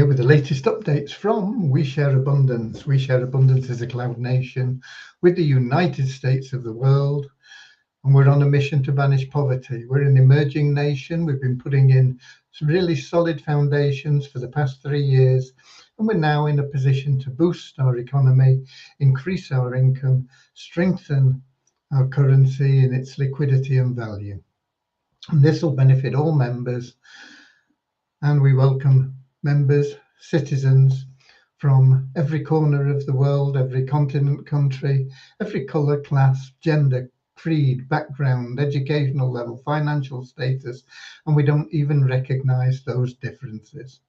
with the latest updates from We Share Abundance. We Share Abundance is a cloud nation with the United States of the world, and we're on a mission to banish poverty. We're an emerging nation. We've been putting in some really solid foundations for the past 3 years, and we're now in a position to boost our economy, increase our income, strengthen our currency in its liquidity and value. And this will benefit all members, and we welcome members, citizens from every corner of the world, every continent, country, every colour, class, gender, creed, background, educational level, financial status, and we don't even recognise those differences.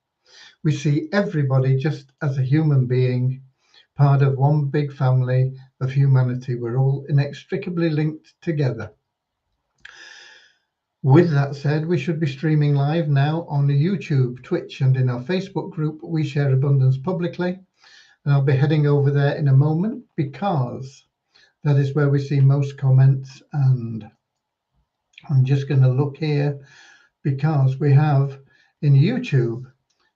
We see everybody just as a human being, part of one big family of humanity. We're all inextricably linked together. With that said, we should be streaming live now on YouTube, Twitch, and in our Facebook group, We Share Abundance Publicly. And I'll be heading over there in a moment because that is where we see most comments. And I'm just going to look here because we have in YouTube,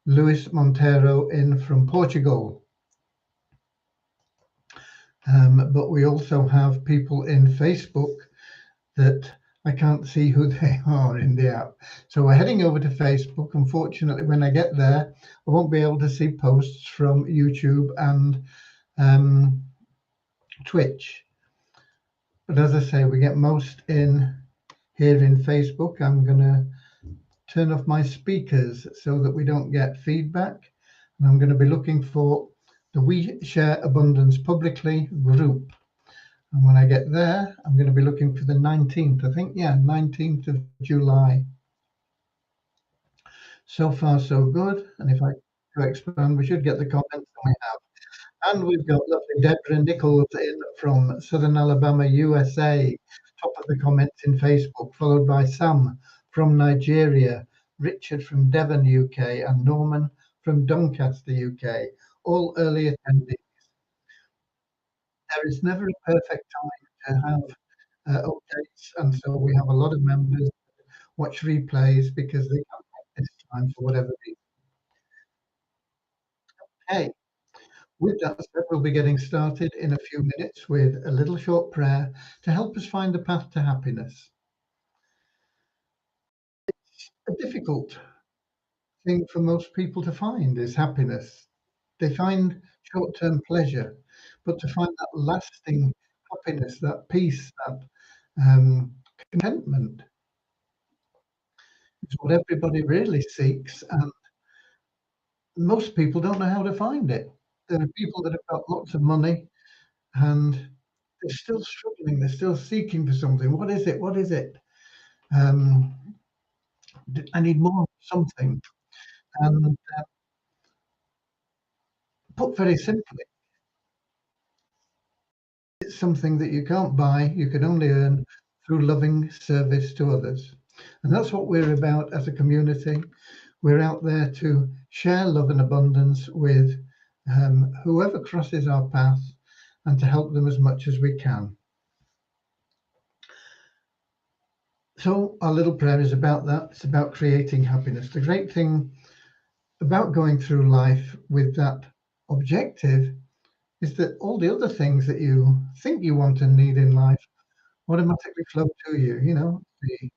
Luis Monteiro in from Portugal. But we also have people in Facebook that I can't see who they are in the app. So we're heading over to Facebook. Unfortunately, when I get there, I won't be able to see posts from YouTube and Twitch. But as I say, we get most in here in Facebook. I'm going to turn off my speakers so that we don't get feedback. And I'm going to be looking for the We Share Abundance Publicly group. And when I get there, I'm going to be looking for the 19th, I think, 19th of July. So far, so good. And if I go expand, we should get the comments that we have. And we've got lovely Deborah Nichols in from Southern Alabama, USA, top of the comments in Facebook, followed by Sam from Nigeria, Richard from Devon, UK, and Norman from Doncaster, UK, all early attendees. There is never a perfect time to have updates, and so we have a lot of members watch replays because they can't make this time for whatever reason. Okay, with that said, we'll be getting started in a few minutes with a little short prayer to help us find the path to happiness. It's a difficult thing for most people to find is happiness. They find short-term pleasure, but to find that lasting happiness, that peace, that contentment is what everybody really seeks, and most people don't know how to find it. There are people that have got lots of money and they're still struggling, they're still seeking for something. What is it? What is it? I need more of something. And put very simply, it's something that you can't buy, you can only earn through loving service to others. And that's what we're about as a community. We're out there to share love and abundance with whoever crosses our path and to help them as much as we can. So our little prayer is about that. It's about creating happiness. The great thing about going through life with that objective is that all the other things that you think you want and need in life automatically flow to you, you know, the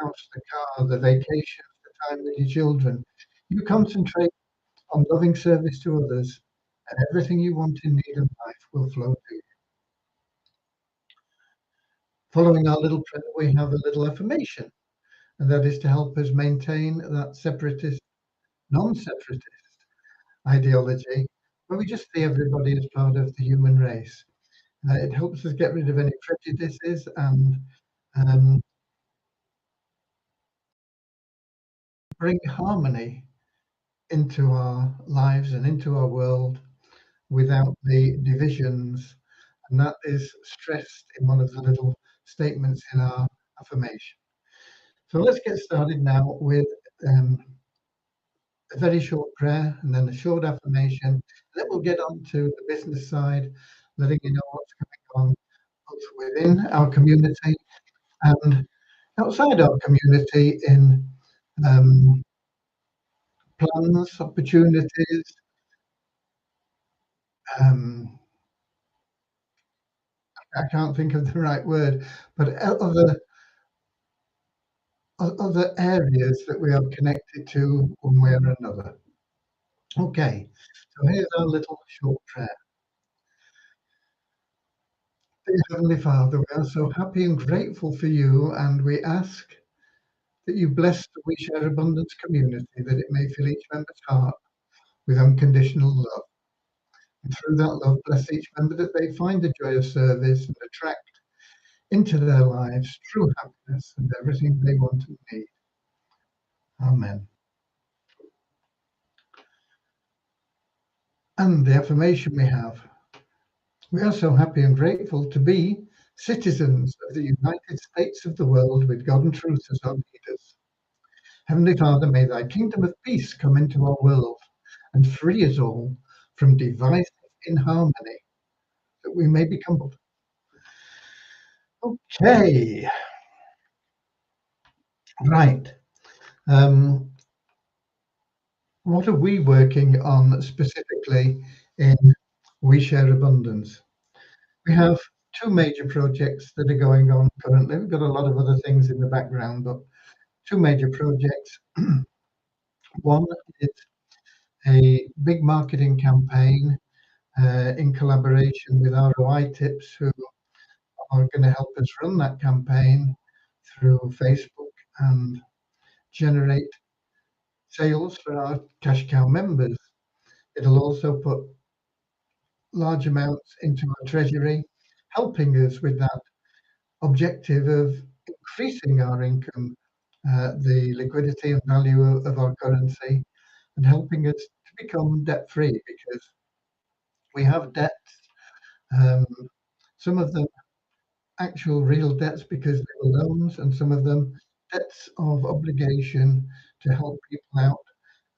house, the car, the vacation, the time with your children. You concentrate on loving service to others, and everything you want and need in life will flow to you. Following our little prayer, we have a little affirmation, and that is to help us maintain that separatist, non-separatist ideology, where we just see everybody as part of the human race. It helps us get rid of any prejudices and bring harmony into our lives and into our world without the divisions. And that is stressed in one of the little statements in our affirmation. So let's get started now with a very short prayer and then a short affirmation. Then we'll get on to the business side, letting you know what's going on both within our community and outside our community in plans, opportunities, um, I can't think of the right word, but other areas that we are connected to one way or another. Okay, so here's our little short prayer. Dear Heavenly Father, we are so happy and grateful for you, and we ask that you bless the We Share Abundance community, that it may fill each member's heart with unconditional love. And through that love, bless each member that they find the joy of service and attract into their lives true happiness and everything they want and need. Amen. And the affirmation we are so happy and grateful to be citizens of the United States of the world with God and truth as our leaders. Heavenly Father, may thy kingdom of peace come into our world and free us all from divisive inharmony, that we may become. Okay, right. Um, what are we working on specifically in We Share Abundance? We have two major projects that are going on currently. We've got a lot of other things in the background, but two major projects. One is a big marketing campaign in collaboration with ROI Tips, who are going to help us run that campaign through Facebook and generate sales for our cash cow members. It'll also put large amounts into our treasury, helping us with that objective of increasing our income, the liquidity and value of our currency, and helping us to become debt free, because we have debts, um, some of them actual real debts because they were loans, and some of them debts of obligation to help people out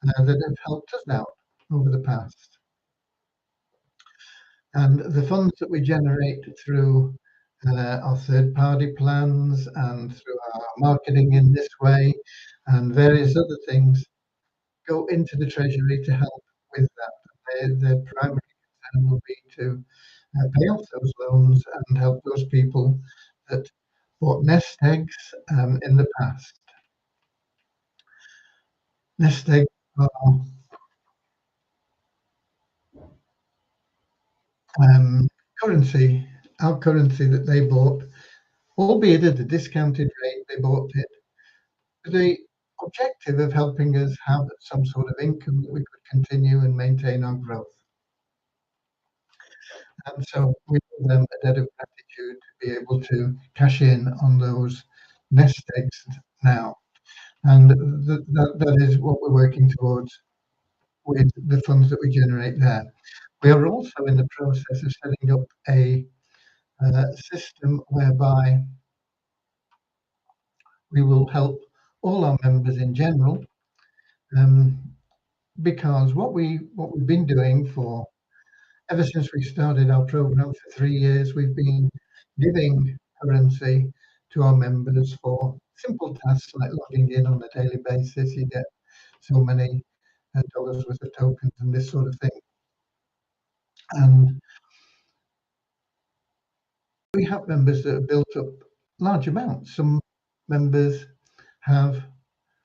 that have helped us out over the past. And the funds that we generate through our third party plans and through our marketing in this way and various other things go into the treasury to help with that. Their primary concern will be to pay off those loans and help those people that bought nest eggs in the past. Nest eggs are currency, our currency that they bought, albeit at a discounted rate, they bought it with the objective of helping us have some sort of income that we could continue and maintain our growth. And so we owe them a debt of gratitude to be able to cash in on those nest eggs now. And that is what we're working towards with the funds that we generate there. We are also in the process of setting up a system whereby we will help all our members in general, um, because what we've been doing for ever since we started our program for 3 years, we've been giving currency to our members for simple tasks like logging in on a daily basis. You get so many dollars worth of tokens and this sort of thing. And we have members that have built up large amounts. Some members have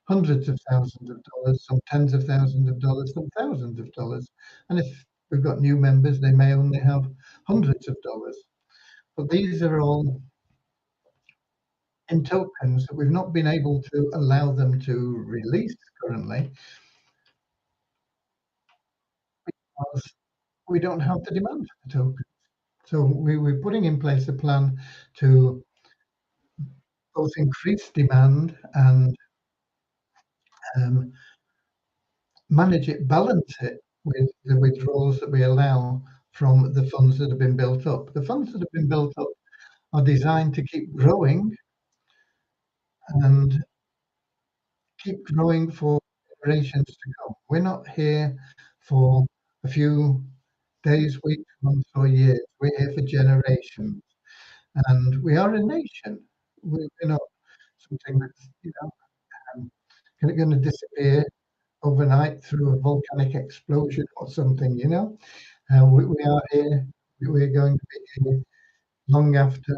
hundreds of thousands of dollars, some tens of thousands of dollars, some thousands of dollars. And if we've got new members, they may only have hundreds of dollars. But these are all in tokens that we've not been able to allow them to release currently because we don't have the demand for the tokens. So we're putting in place a plan to both increase demand and um, manage it, balance it with the withdrawals that we allow from the funds that have been built up. The funds that have been built up are designed to keep growing and keep growing for generations to come. We're not here for a few days, weeks, months, or years. We're here for generations, and we are a nation. We're not something that's going to disappear overnight through a volcanic explosion or something, you know. We are here, we're going to be here long after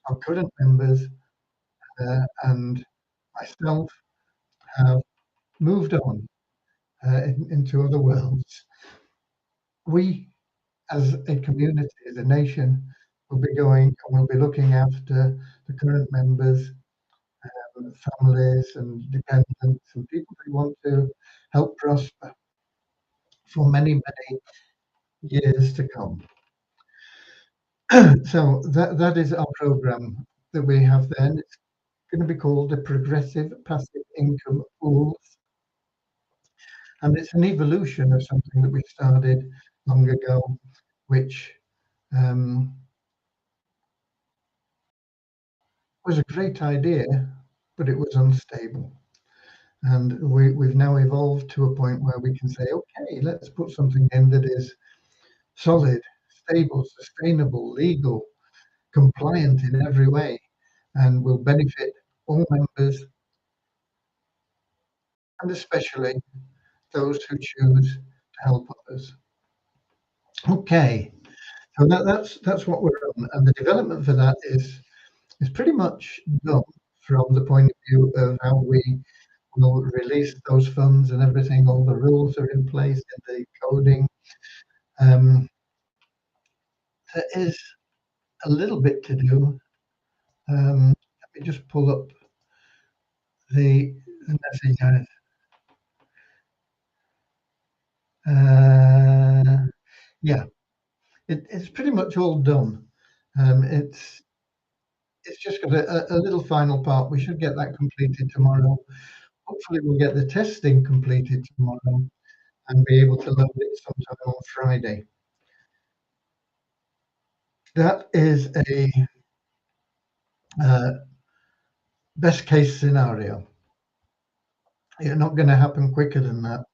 our current members and myself have moved on into other worlds. We, as a community, as a nation, will be going and we'll be looking after the current members, families, and dependents, and people who want to help prosper for many, many years to come. So that is our program that we have then. It's going to be called the Progressive Passive Income Pools, and it's an evolution of something that we started long ago, which was a great idea, but it was unstable. And we've now evolved to a point where we can say, okay, let's put something in that is solid, stable, sustainable, legal, compliant in every way, and will benefit all members, and especially those who choose to help others. Okay, so that's what we're on, and the development for that is pretty much done from the point of view of how we will release those funds and everything. All the rules are in place and the coding. There is a little bit to do. Let me just pull up the message. Yeah, it's pretty much all done. It's just got a little final part. We should get that completed tomorrow. Hopefully, we'll get the testing completed tomorrow and be able to load it sometime on Friday. That is a best case scenario. It's not going to happen quicker than that.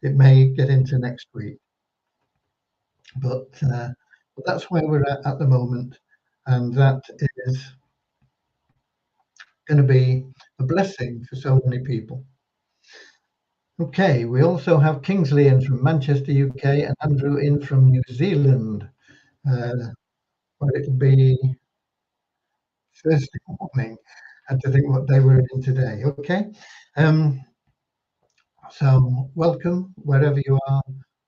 It may get into next week, but that's where we're at the moment, and that is going to be a blessing for so many people. Okay, we also have Kingsley in from Manchester, UK, and Andrew in from New Zealand. But it'll be Thursday morning. I had to think what day we're in today. Okay. So welcome wherever you are,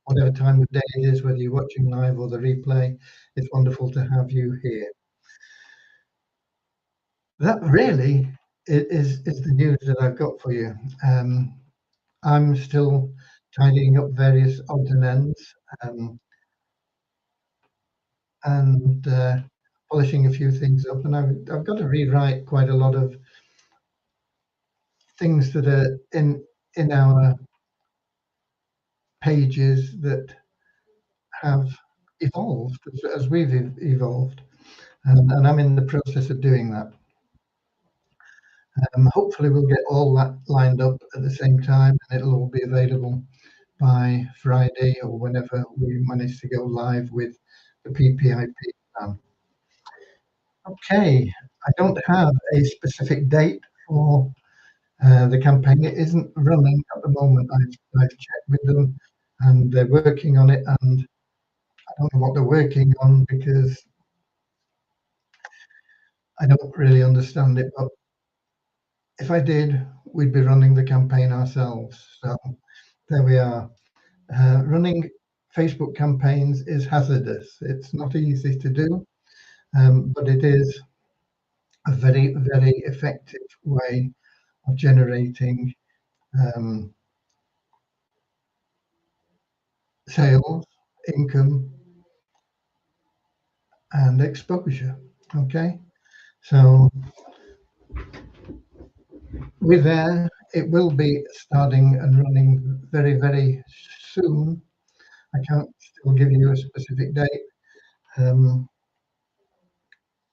whatever time of day it is, whether you're watching live or the replay. It's wonderful to have you here. That really is the news that I've got for you. I'm still tidying up various odds and ends and polishing a few things up, and I've got to rewrite quite a lot of things that are in our pages that have evolved as we've evolved, and I'm in the process of doing that. Hopefully we'll get all that lined up at the same time, and it'll all be available by Friday or whenever we manage to go live with the PPIP plan. Okay, I don't have a specific date for the campaign. It isn't running at the moment. I've checked with them and they're working on it, and I don't know what they're working on because I don't really understand it, but if I did, we'd be running the campaign ourselves. So there we are. Running Facebook campaigns is hazardous. It's not easy to do, but it is a very, very effective way of generating sales, income, and exposure. Okay, so we're there. It will be starting and running very, very soon. I can't still give you a specific date,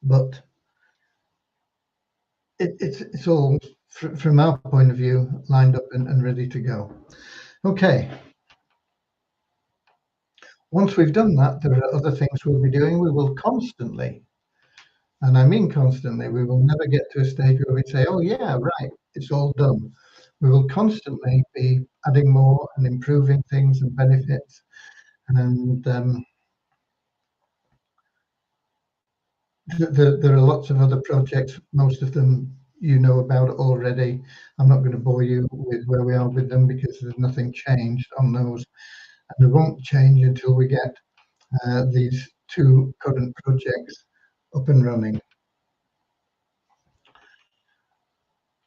but it's all from our point of view lined up and ready to go. Okay. Once we've done that, there are other things we'll be doing. We will constantly, and I mean constantly, we will never get to a stage where we say, oh yeah, right, it's all done. We will constantly be adding more and improving things and benefits. And there are lots of other projects, most of them you know about already. I'm not going to bore you with where we are with them because there's nothing changed on those, and it won't change until we get these two current projects up and running.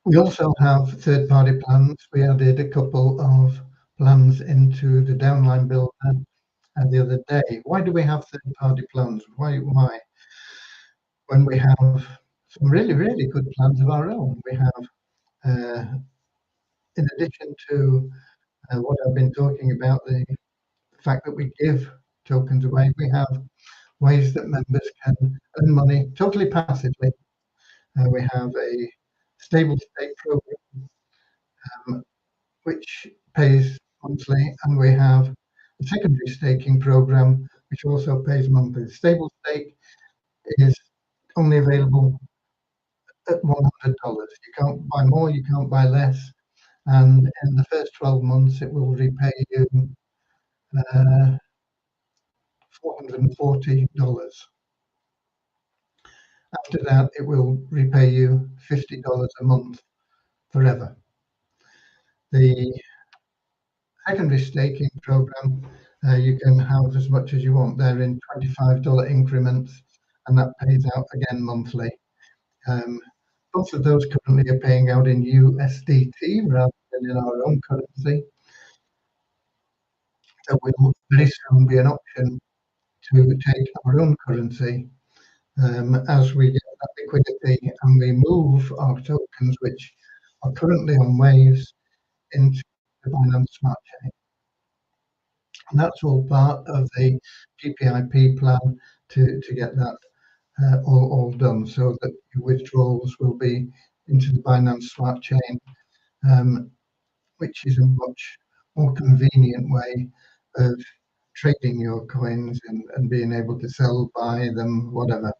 We also have third-party plans. We added a couple of plans into the downline builder the other day. Why do we have third-party plans? Why? When we have some really good plans of our own. We have, in addition to what I've been talking about, the fact that we give tokens away, we have ways that members can earn money totally passively. We have a stable state program which pays monthly, and we have a secondary staking program which also pays monthly. Stable stake is only available at $100. You can't buy more, you can't buy less, and in the first 12 months it will repay you $440. After that, it will repay you $50 a month forever. The secondary staking program, you can have as much as you want. They're in $25 increments, and that pays out again monthly. Both of those currently are paying out in USDT rather than in our own currency. There will very soon be an option to take our own currency as we get that liquidity and we move our tokens, which are currently on Waves, into the Binance Smart Chain. And that's all part of the PPIP plan to get that all done, so that your withdrawals will be into the Binance Smart Chain, which is a much more convenient way of trading your coins and being able to sell, buy them, whatever.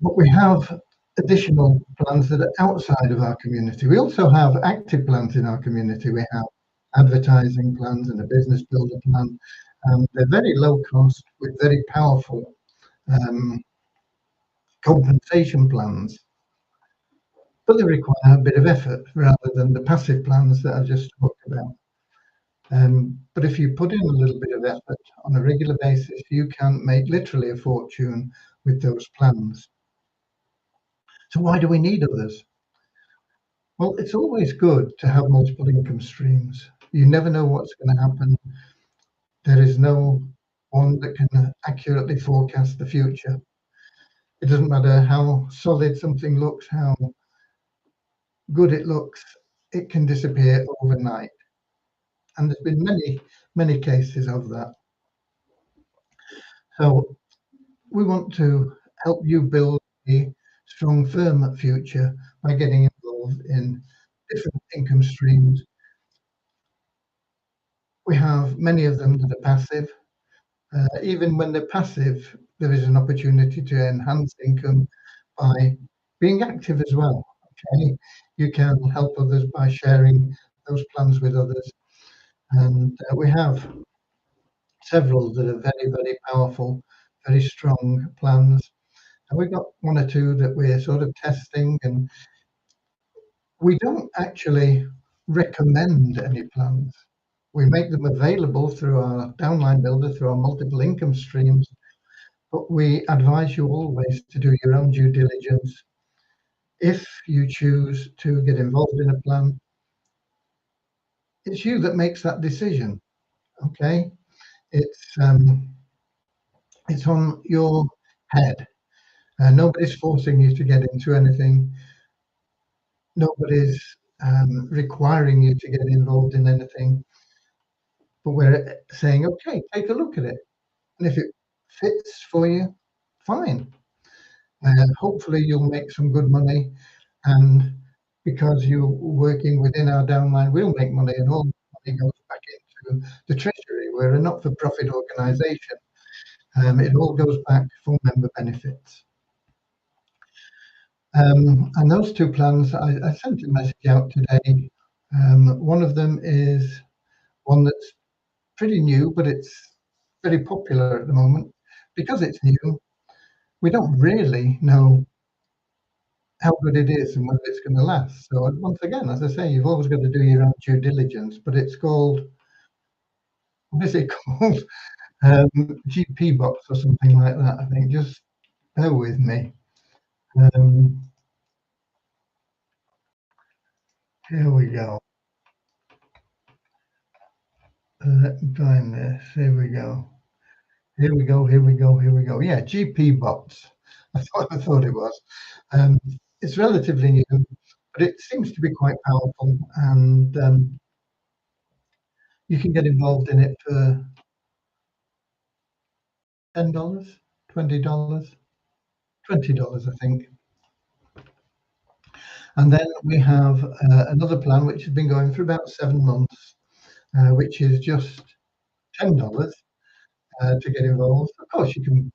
But we have additional plans that are outside of our community. We also have active plans in our community. We have advertising plans and a business builder plan. They're very low cost with very powerful compensation plans, but they require a bit of effort rather than the passive plans that I just talked about. But if you put in a little bit of effort on a regular basis, you can make literally a fortune with those plans. So why do we need others? Well, it's always good to have multiple income streams. You never know what's going to happen. There is no one that can accurately forecast the future. It doesn't matter how solid something looks, how good it looks, it can disappear overnight. And there's been many cases of that. So we want to help you build a strong, firm future by getting involved in different income streams. We have many of them that are passive. Even when they're passive, there is an opportunity to enhance income by being active as well. Okay, you can help others by sharing those plans with others, and we have several that are very powerful, very strong plans. And we've got one or two that we're sort of testing, and we don't actually recommend any plans. We make them available through our downline builder, through our multiple income streams, but we advise you always to do your own due diligence. If you choose to get involved in a plan, it's you that makes that decision. Okay, it's on your head. Nobody's forcing you to get into anything. Nobody's requiring you to get involved in anything. But we're saying, okay, take a look at it. And if it fits for you, fine. And hopefully you'll make some good money. And because you're working within our downline, we'll make money, and all money goes back into the treasury. We're a not-for-profit organization. It all goes back for member benefits. And those two plans, I sent a message out today. One of them is one that's pretty new, but it's very popular at the moment. Because it's new, we don't really know how good it is and whether it's going to last. So once again, as I say, you've always got to do your own due diligence. But it's called, what is it called? GP Box or something like that. I think. Just bear with me. Um, Here we go. Let me find this. Here we go. Here we go. Here we go. Here we go. Yeah, GP Bots. I thought it was. It's relatively new, but it seems to be quite powerful, and you can get involved in it for $10, $20, $20, I think. And then we have another plan which has been going for about 7 months, which is just $10 to get involved. Of course, you can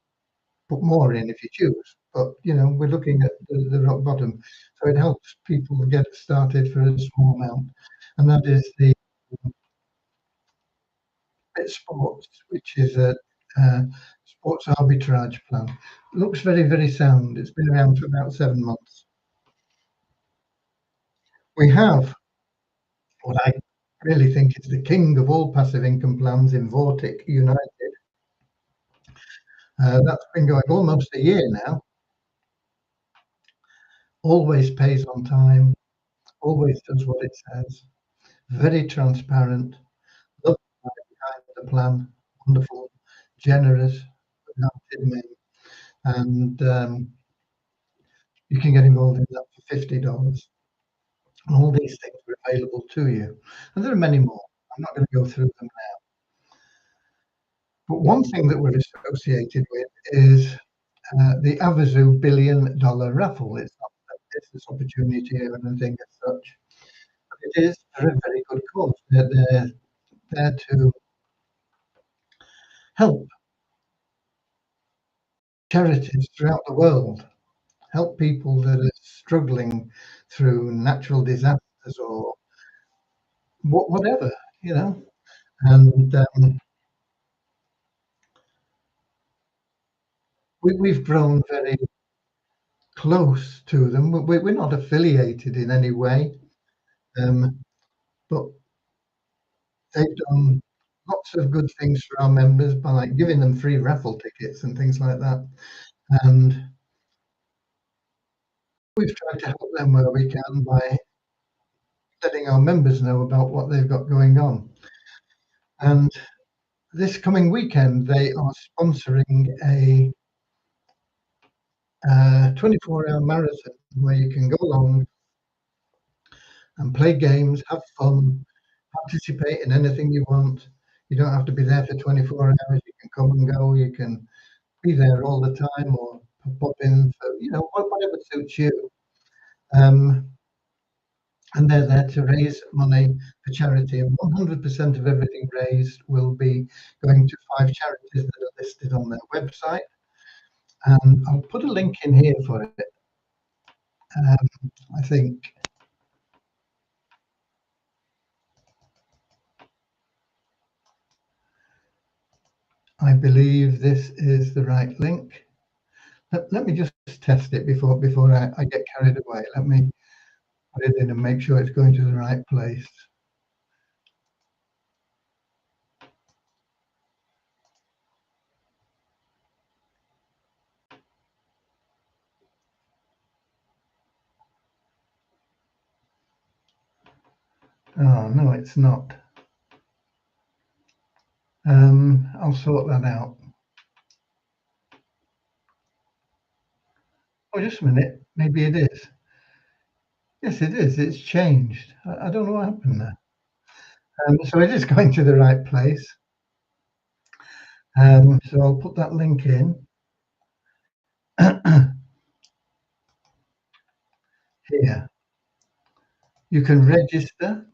put more in if you choose, but we're looking at the rock bottom, so it helps people get started for a small amount, and that is the Bit Sports, which is a sports arbitrage plan. Looks very, very sound. It's been around for about 7 months. We have what I really think is the king of all passive income plans in Vortic United. That's been going almost a year now. Always pays on time, always does what it says, very transparent, love the guy behind the plan, wonderful, generous, good-hearted men, and you can get involved in that for $50. And all these things are available to you. And there are many more. I'm not going to go through them now. But one thing that we're associated with is the Avazu $1 billion raffle. It's not a business opportunity or anything as such, but it is for a very good cause. They're there to help charities throughout the world, help people that are struggling through natural disasters or whatever, you know. And we've grown very close to them. We're not affiliated in any way, but they've done lots of good things for our members by like giving them free raffle tickets and things like that. And we've tried to help them where we can by letting our members know about what they've got going on. And this coming weekend, they are sponsoring a 24-hour marathon where you can go along and play games, have fun, participate in anything you want. You don't have to be there for 24 hours. You can come and go. You can be there all the time or pop in for, whatever suits you. And they're there to raise money for charity. And 100% of everything raised will be going to 5 charities that are listed on their website. And I'll put a link in here for it. I think I believe this is the right link. Let me just test it before I get carried away. Let me put it in and make sure it's going to the right place. Oh, no, it's not. I'll sort that out. Oh, just a minute. Maybe it is. Yes, it is. It's changed. I don't know what happened there. So it is going to the right place. So I'll put that link in. Here. You can register.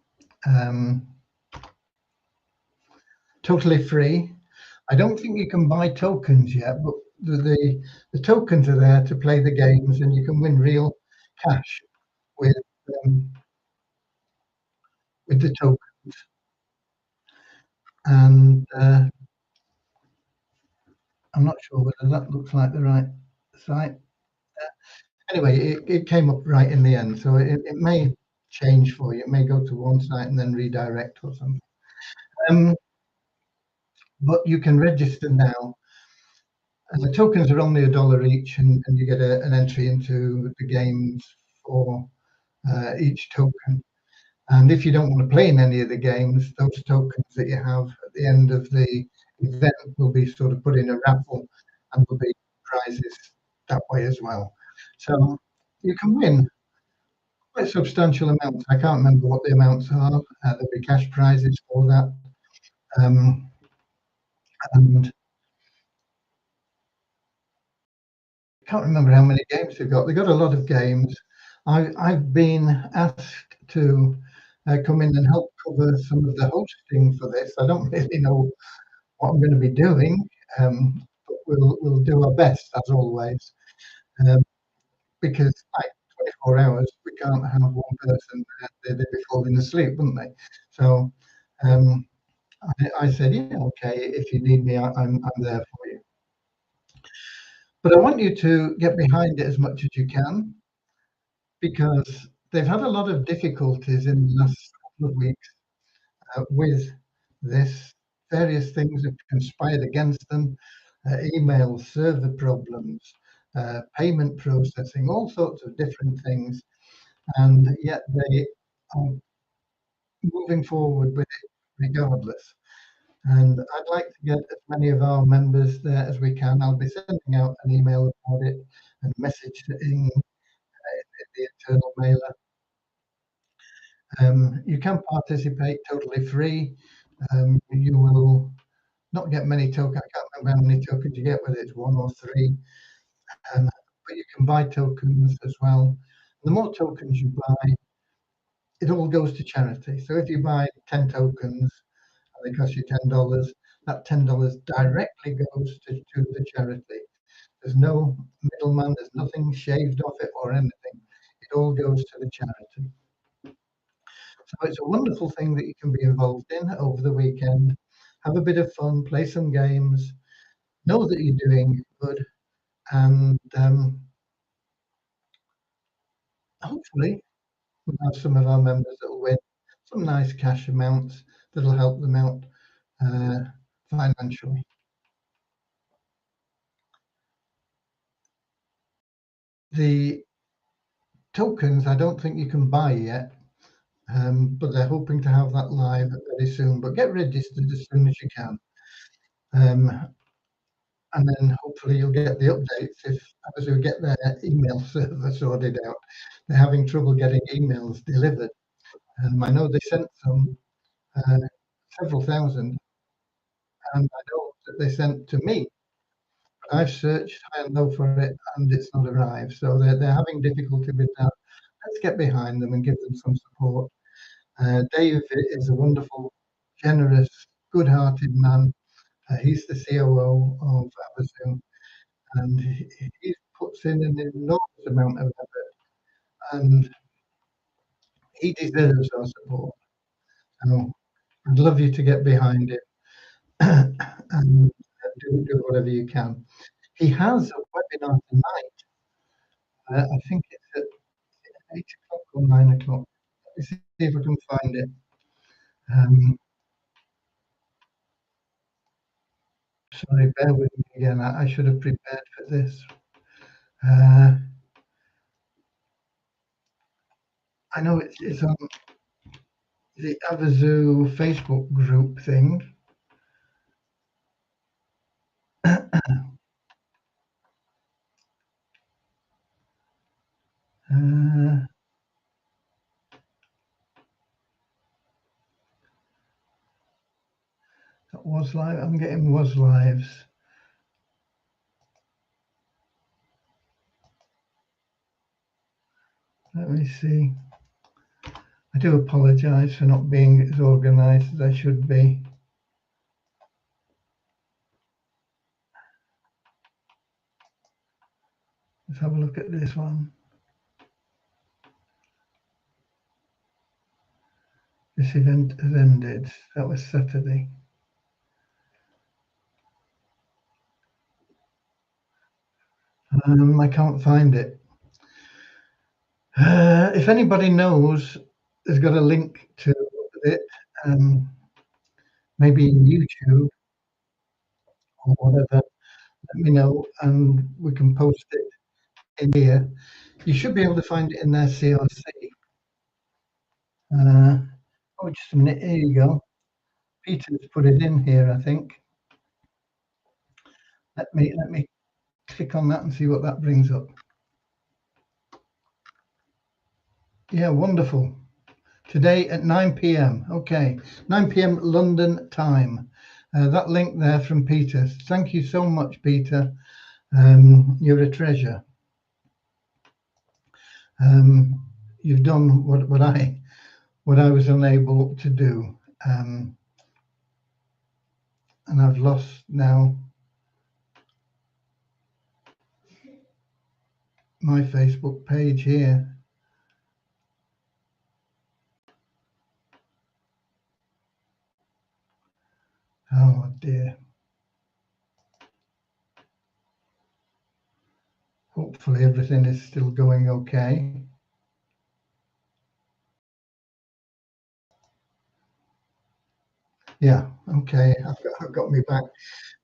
Totally free. I don't think you can buy tokens yet, but the tokens are there to play the games, and you can win real cash with um, with the tokens, and I'm not sure whether that looks like the right site. Anyway, it came up right in the end, so it may change for you. It may go to one site and then redirect or something. Um, but you can register now. And the tokens are only $1 each, and you get an entry into the games for each token. And if you don't want to play in any of the games, those tokens that you have at the end of the event will be sort of put in a raffle, and will be prizes that way as well. So you can win quite substantial amounts. I can't remember what the amounts are. There'll be cash prizes for that. Um, and I can't remember how many games they've got. They've got a lot of games. I've been asked to come in and help cover some of the hosting for this. I don't really know what I'm going to be doing, but we'll do our best as always, um, because like 24 hours, we can't have one person. They'd be falling asleep, wouldn't they? So um, I said, yeah, okay, if you need me, I'm there for you. But I want you to get behind it as much as you can, because they've had a lot of difficulties in the last couple of weeks with this. Various things have conspired against them, email server problems, payment processing, all sorts of different things, and yet they are moving forward with it regardless. And I'd like to get as many of our members there as we can. I'll be sending out an email about it and message in the internal mailer. You can participate totally free. You will not get many tokens. I can't remember how many tokens you get, whether it's one or three. But you can buy tokens as well. The more tokens you buy, it all goes to charity. So if you buy 10 tokens and they cost you $10, that $10 directly goes to the charity. There's no middleman, there's nothing shaved off it or anything. It all goes to the charity. So it's a wonderful thing that you can be involved in over the weekend. Have a bit of fun, play some games, know that you're doing good, and hopefully we'll have some of our members that will win some nice cash amounts that'll help them out uh, financially. The tokens, I don't think you can buy yet, but they're hoping to have that live very soon. But get registered as soon as you can. And then hopefully you'll get the updates if as we get their email server sorted out. They're having trouble getting emails delivered. I know they sent some several thousand, and I know that they sent to me. I've searched high and low for it, and it's not arrived. So they're having difficulty with that. Let's get behind them and give them some support. Dave is a wonderful, generous, good-hearted man. He's the COO of Amazon, and he puts in an enormous amount of effort, and he deserves our support. So I'd love you to get behind it and do whatever you can. He has a webinar tonight. I think it's at 8 o'clock or 9 o'clock. Let me see if I can find it. Um, Sorry, bear with me again. I should have prepared for this. Uh, I know it's on the Avazu Facebook group thing. Uh, that was live. I'm getting was lives. Let me see. I do apologise for not being as organised as I should be. Let's have a look at this one. This event has ended. That was Saturday. I can't find it. If anybody knows, has got a link to it, maybe in YouTube or whatever, let me know and we can post it in here. You should be able to find it in their CRC. Oh, just a minute. Here you go. Peter's put it in here, I think. Let me click on that and see what that brings up. Yeah, wonderful. Today at 9 p.m. Okay, 9 p.m. London time. That link there from Peter. Thank you so much, Peter. You're a treasure. You've done what I was unable to do, and I've lost now my Facebook page here. Oh dear. Hopefully everything is still going okay. Yeah, okay, I've got me back.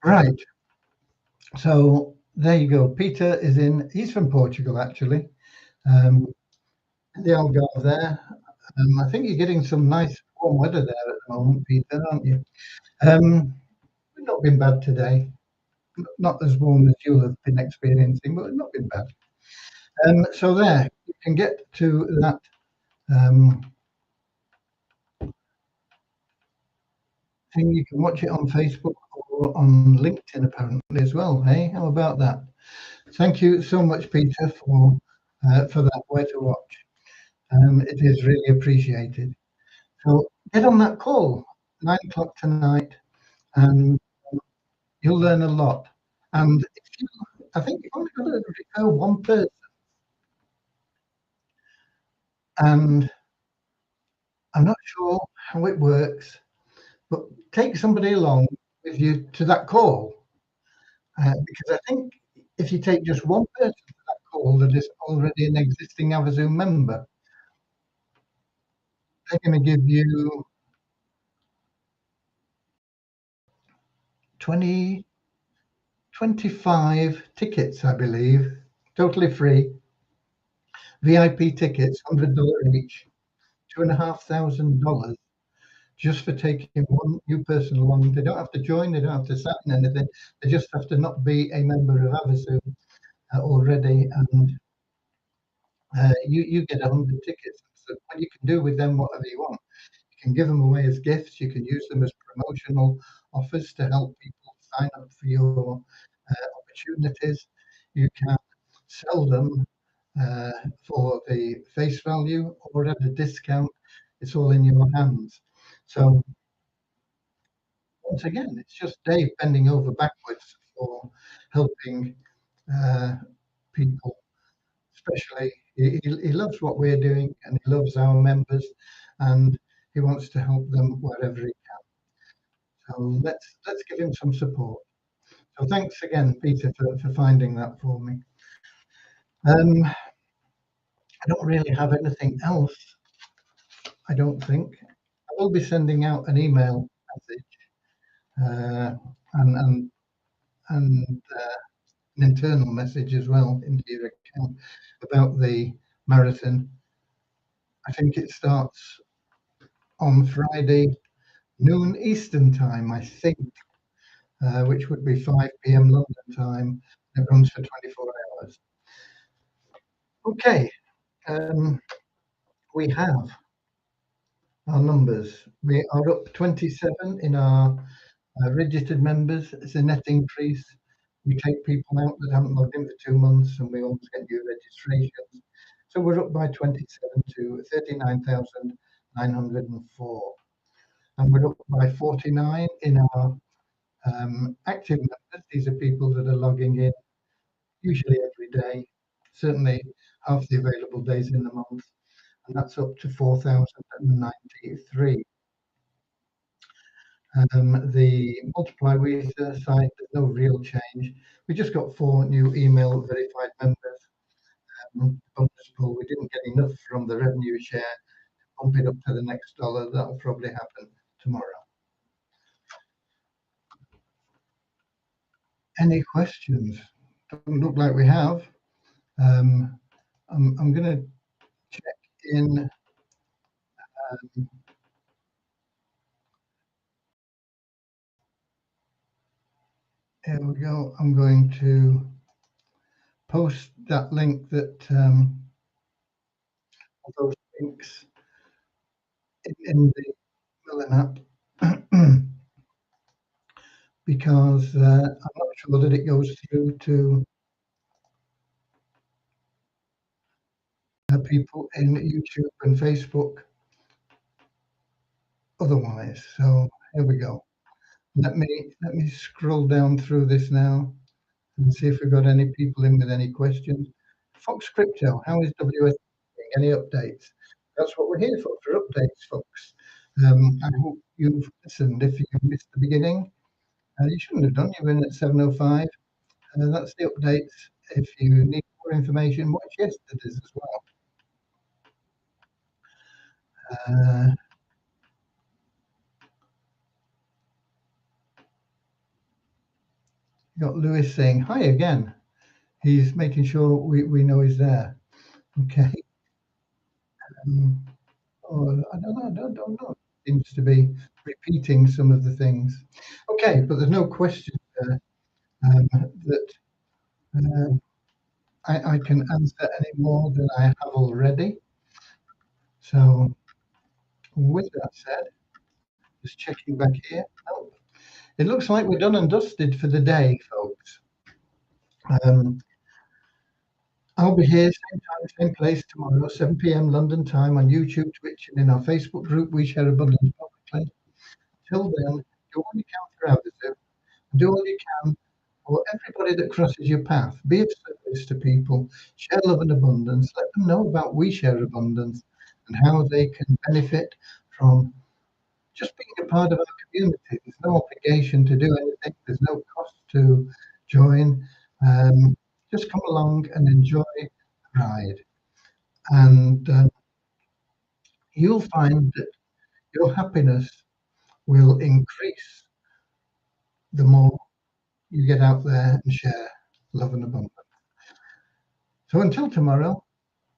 Right. So there you go. Peter is in, he's from Portugal actually. The Algarve there. I think you're getting some nice warm weather there at the moment, Peter, aren't you? We've not been bad today. Not as warm as you'll have been experiencing, but not been bad. So there, you can get to that thing. You can watch it on Facebook or on LinkedIn apparently as well. Hey, how about that? Thank you so much, Peter, for that Where to Watch. It is really appreciated. So get on that call, 9 o'clock tonight, and you'll learn a lot. And if you, I think you've only got to refer one person, and I'm not sure how it works, but take somebody along with you to that call, because I think if you take just one person to that call that is already an existing Avazoom member, they're going to give you 20, 25 tickets, I believe, totally free. VIP tickets, $100 each, $2,500 just for taking one new person along. They don't have to join, they don't have to sign anything. They just have to not be a member of Avazoom already, and you get 100 tickets. So what you can do with them whatever you want. You can give them away as gifts. You can use them as promotional offers to help people sign up for your opportunities. You can sell them for the face value or at a discount. It's all in your hands. So once again, it's just Dave bending over backwards for helping people. Especially, he loves what we're doing and he loves our members, and he wants to help them wherever he can. So let's give him some support. So thanks again, Peter, for finding that for me. I don't really have anything else. I don't think. I will be sending out an email message and an internal message as well into your account about the marathon. I think it starts on Friday noon Eastern time, I think, which would be 5 p.m. London time. It runs for 24 hours. Okay, we have our numbers. We are up 27 in our registered members. It's a net increase. We take people out that haven't logged in for 2 months, and we always get new registrations. So we're up by 27 to 39,904. And we're up by 49 in our active members. These are people that are logging in usually every day, certainly half the available days in the month. And that's up to 4,093. The Multiply Weezer site, there's no real change. We just got 4 new email verified members. Bonus pool, we didn't get enough from the revenue share to pump it up to the next dollar. That'll probably happen tomorrow. Any questions? Doesn't look like we have. I'm going to check in. Here we go. I'm going to post that link that those links in the Merlin app because I'm not sure that it goes through to people in YouTube and Facebook otherwise. So here we go. Let me scroll down through this now and see if we've got any people in with any questions. Fox Crypto, how is WS doing? Any updates? That's what we're here for updates, folks. I hope you've listened. If you missed the beginning, you shouldn't have done. You've been at 7:05. That's the updates. If you need more information, watch yesterday's as well. You got Lewis saying hi again. He's making sure we know he's there. Okay. I don't know. Seems to be repeating some of the things. Okay, but there's no question there that I can answer any more than I have already. So, with that said, just checking back here. Oh, it looks like we're done and dusted for the day, folks. I'll be here same time, same place tomorrow, 7 p.m. London time on YouTube, Twitch, and in our Facebook group, We Share Abundance Publicly. Till then, do all you can for others, do all you can for everybody that crosses your path. Be of service to people, share love and abundance, let them know about We Share Abundance and how they can benefit from just being a part of our community. There's no obligation to do anything, there's no cost to join. Just come along and enjoy the ride. And you'll find that your happiness will increase the more you get out there and share love and abundance. So until tomorrow,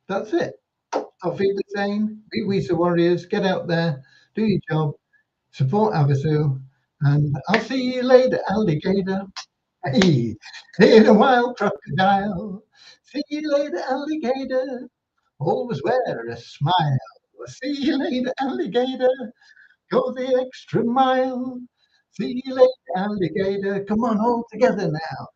that's it. Auf Wiedersehen, be Weezer Warriors, get out there, do your job, support Havasu, and I'll see you later, alligator. Hey, see the wild crocodile. See you later, alligator. Always wear a smile. See you later, alligator. Go the extra mile. See you later, alligator. Come on, all together now.